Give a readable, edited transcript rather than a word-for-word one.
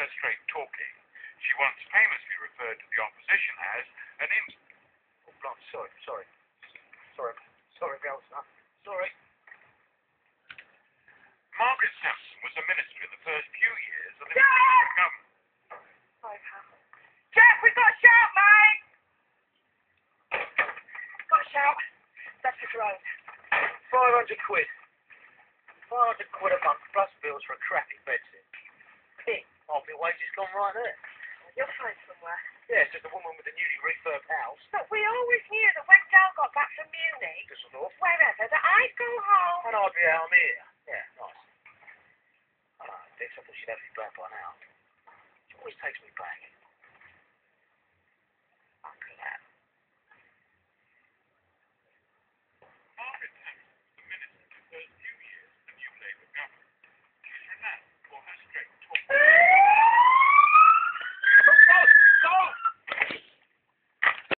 her straight talking, she once famously referred to the opposition as an Oh, blimey, sorry, girls. Sorry. Margaret Sampson was a minister in the first few years of the Jeff! government. Sorry, pal. Jeff, we've got a shout, mate! Got a shout. That's the drone. 500 quid. 500 quid a month plus bills for a crappy bedsit. Ping. Half your wages gone right there. You'll find somewhere. Yeah, it's just a woman with a newly refurbed house. But we always knew that when Dal got back from Munich, Düsseldorf. wherever, that I'd go home. And I'd be out here. Yeah, nice. Dix, I thought she'd have me back by now. She always takes me back.